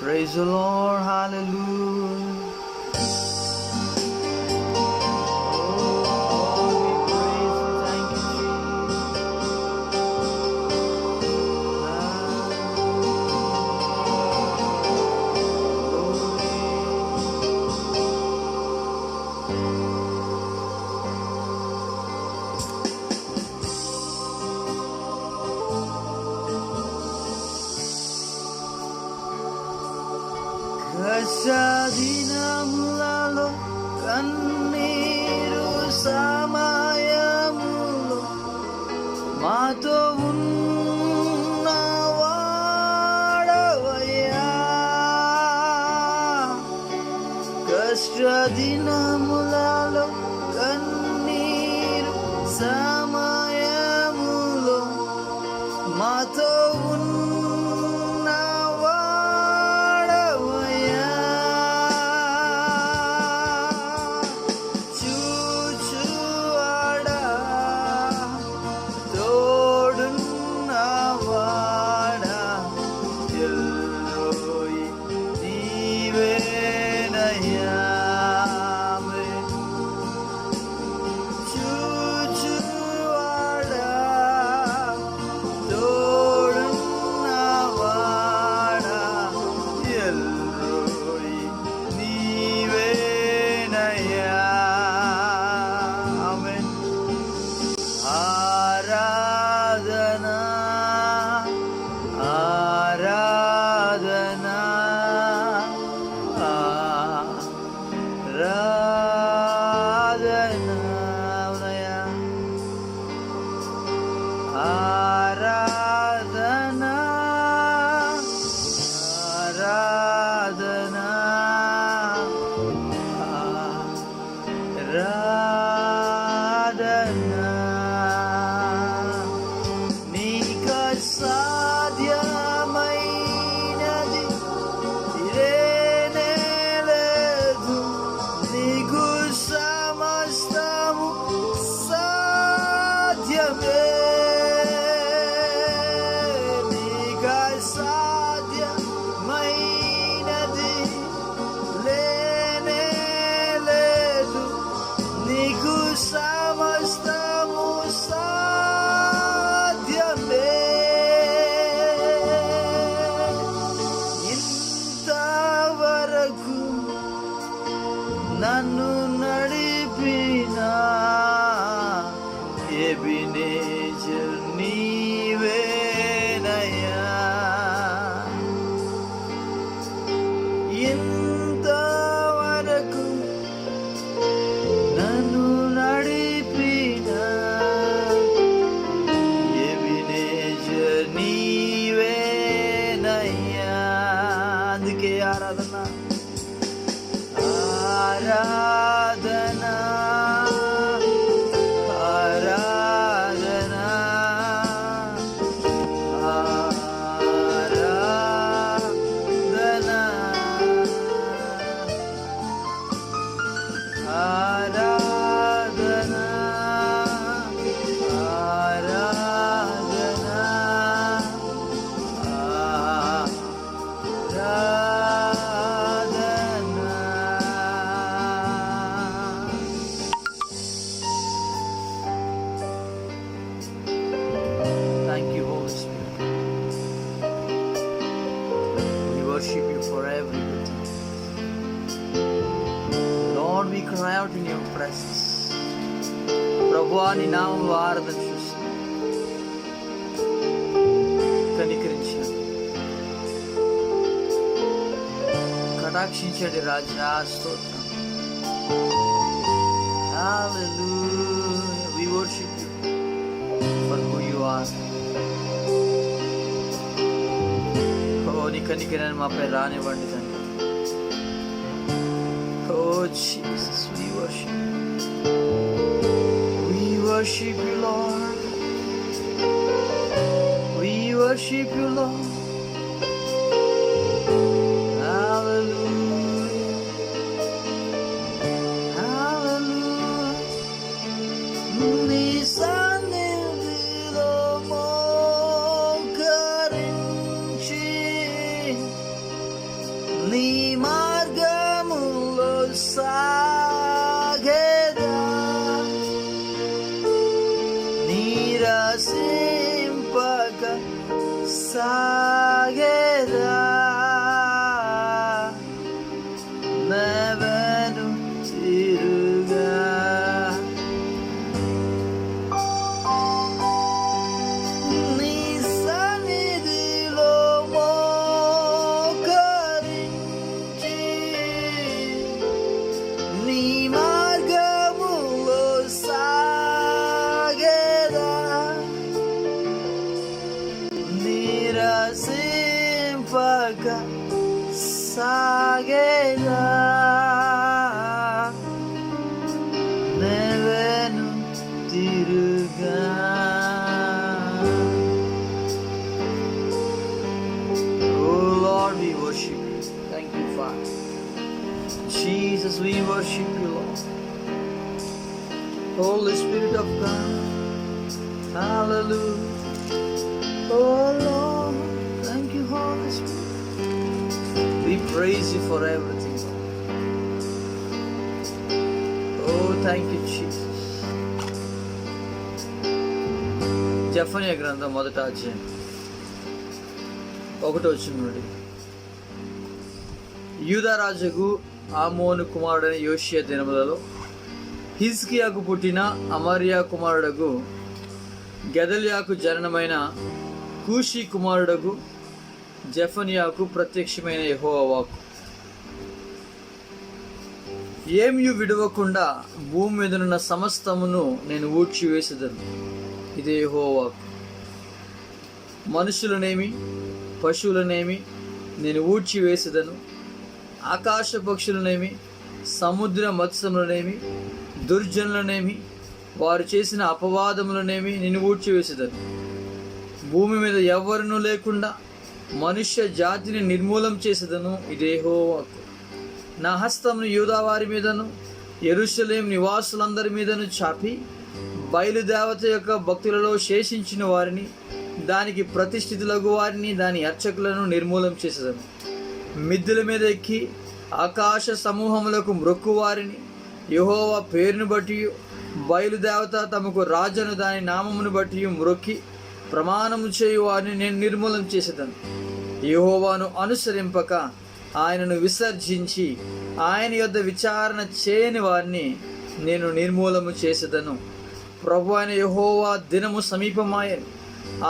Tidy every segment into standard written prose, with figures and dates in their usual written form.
Praise the Lord, hallelujah. కష్టదినములలో కన్నీరు సమయములో మాతో ఉన్నవాడవయ్యా. కష్టదినములలో కన్నీరు సమయములో మాతో నన్ను నడిపిన ఎబినేజర్ నీవేనయ్యా. ఇంతవరకు నన్ను నడిపిన ఎబినేజర్ నీవేనయ్యా. అందుకే ఆరాధన ఆరాధనా ఆరాధనా ఆరాధనా ఆరాధనా Thank you, Holy Spirit. We worship you for every good thing. Lord, we cry out in your presence. ప్రభువా, నీ నామములో ఆరాధన చేస్తున్నాం. కనికరించండి, కటాక్షించండి రాజా. స్తోత్రం. Hallelujah. We worship you for who you are. Oh, నీ కనికరాన్ని మాపై రానివ్వండి తండ్రి. Oh Jesus, we worship you. We worship you, Lord. We worship you, Lord. Hallelujah. Hallelujah. నీ సన్నిధిలో మోకరించి నీ మార్గములో సాగేదా, నిరసింపక సాగేదా, నెవెను తిరుగా. నీ సన్నిధిలో మోకరించి, నీ మార్గములో సాగేదా, నిరసింపక సాగేదా, నెవెను తిరుగా. Oh Lord, we worship you. Thank you, Father. Jesus, we worship you, Lord. Holy Spirit of God, hallelujah. Oh Lord, thank you, Holy Spirit. We praise you for everything, Lord. Oh, thank you, Jesus. జెఫన్యా గ్రంథం 1వ అధ్యాయం 1వ వచనం నుండి. యూదా రాజుకు ఆమోను కుమారుడైన యోషియా దినములలో హిజ్కియాకు పుట్టిన అమర్యా కుమారుడగు గెదల్యాకు జననమైన కూషి కుమారుడగు జెఫన్యాకు ప్రత్యక్షమైన యెహోవా వాక్కు. ఏమియు విడవకుండా భూమి మీదనున్న సమస్తమును నేను ఊడ్చివేసేదను. ఇదే యెహోవా వాక్కు. మనుషులనేమి పశువులనేమి నేను ఊడ్చివేసేదను. ఆకాశ పక్షులనేమి సముద్ర మత్స్యములనేమి దుర్జనులనేమి వారు చేసిన అపవాదములనేమి నేను ఊడ్చివేసేదను. భూమి మీద ఎవ్వరునూ లేకుండా మనుష్య జాతిని నిర్మూలం చేసేదను. ఇదే యెహోవా వాక్కు. నా హస్తమును యూదా వారి మీదను యెరూషలేము నివాసులందరి మీదను చాపి బయలుదేవత యొక్క భక్తులలో శేషించిన వారిని, దానికి ప్రతిష్ఠితులకు వారిని, దాని అర్చకులను నిర్మూలం చేసేదను. మిద్దెల మీద ఎక్కి ఆకాశ సమూహములకు మ్రొక్కు వారిని, యెహోవా పేరును బట్టి బయలుదేవత తమకు రాజను దాని నామమును బట్టి మ్రొక్కి ప్రమాణము చేయు వారిని నేను నిర్మూలం చేసేదను. యెహోవాను అనుసరింపక ఆయనను విసర్జించి ఆయన యొద్ద విచారణ చేయని వారిని నేను నిర్మూలము చేసేదను. ప్రభు అయిన యెహోవా దినము సమీపమాయను.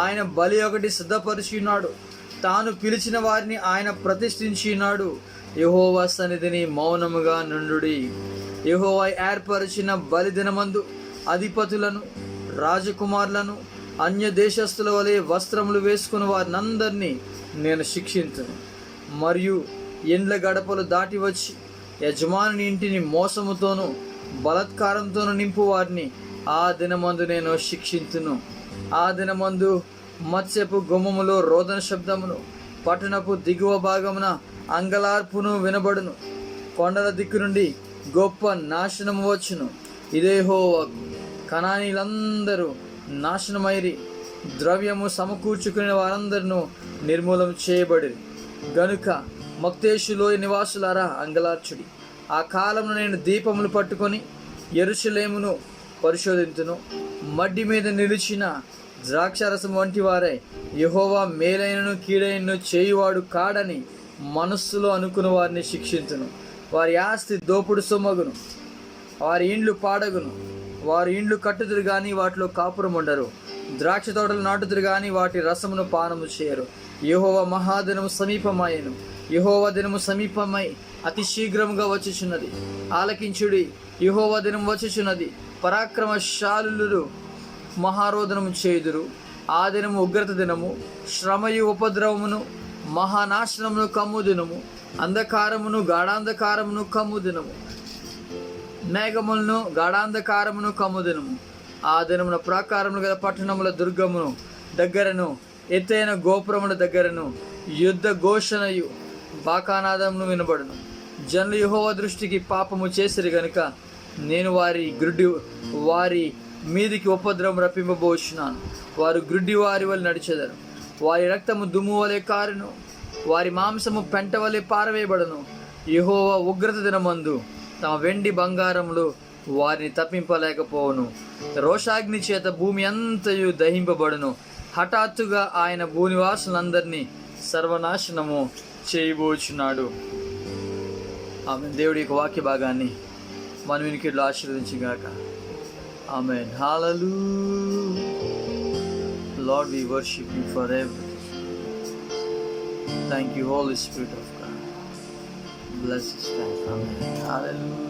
ఆయన బలి ఒకటి సిద్ధపరిచినాడు. తాను పిలిచిన వారిని ఆయన ప్రతిష్ఠించినాడు. యెహోవా సన్నిధిని మౌనముగా నుండుడి. యెహోవా ఏర్పరిచిన బలి దినమందు అధిపతులను, రాజకుమారులను, అన్య దేశస్థుల వలె వస్త్రములు వేసుకుని వారినందరినీ నేను శిక్షింతును. మరియు ఎండ్ల గడపలు దాటి వచ్చి యజమాని ఇంటిని మోసముతోనూ బలత్కారంతోనూ నింపు వారిని ఆ దినమందు నేను శిక్షింతును. ఆ దినమందు మత్స్యపు గుమ్మములో రోదన శబ్దమును, పట్టణపు దిగువ భాగమున అంగలార్పును వినబడును. కొండల దిక్కు నుండి గొప్ప నాశనము వచ్చును. ఇదే యెహోవా. కనానీలందరూ నాశనమైరి, ద్రవ్యము సమకూర్చుకునే వారందరూ నిర్మూలం చేయబడిరి. గనుక మక్తేషులోయ నివాసులారా అంగలార్చుడి. ఆ కాలమున నేను దీపములు పట్టుకొని యెరూషలేమును పరిశోధింతును. మడ్డి మీద నిలిచిన ద్రాక్షారసం వంటి వారై యెహోవా మేలైనను కీడైనను చేయువాడు కాడని మనస్సులో అనుకున్న వారిని శిక్షించును. వారి ఆస్తి దోపుడు సొమ్మగును, వారి ఇండ్లు పాడగును. వారి ఇండ్లు కట్టుదురు కానీ వాటిలో కాపురం ఉండరు. ద్రాక్ష తోటలు నాటుదురు కానీ వాటి రసమును పానము చేయరు. యెహోవా మహాదినము సమీపమాయెను. యెహోవా దినము సమీపమై అతి శీఘ్రముగా వచ్చుచున్నది. ఆలకించుడి, యెహోవా దినం వచ్చుచున్నది. పరాక్రమశాలులు మహారోదనము చేయుదురు. ఆ దినము ఉగ్రత దినము, శ్రమయు ఉపద్రవమును మహానాశనమును కమ్ము దినము, అంధకారమును గాఢాంధకారమును కమ్ము దినము, మేఘములను గాఢాంధకారమును కమ్ము దినము. ఆ దినమున ప్రాకారములు గల పట్టణముల దుర్గమును దగ్గరను, ఎత్తైన గోపురముల దగ్గరను యుద్ధ ఘోషణయు బాకానాదమును వినబడును. జనులు యెహోవా దృష్టికి పాపము చేసిరి గనుక నేను వారి మీదికి ఉపద్రవం రప్పింపబోచున్నాను. వారు గ్రుడ్డి వారి వల్ల నడిచెదరు. వారి రక్తము దుమ్ము వలె కారును, వారి మాంసము పెంట వలె పారవేయబడును. యెహోవా ఉగ్రత దినమందు తమ వెండి బంగారములు వారిని తప్పింపలేకపోవును. రోషాగ్ని చేత భూమి అంతయు దహింపబడును. హఠాత్తుగా ఆయన భూనివాసులందరినీ సర్వనాశనము చేయబోచున్నాడు. ఆమె దేవుడి యొక్క వాక్య భాగాన్ని మన వినికిడిలో ఆశీర్వదించుగాక. ఆమేన్. హల్లెలూయా. Lord, we worship you forever. Thank you, Holy Spirit of God. Bless this time. Amen. Hallelujah.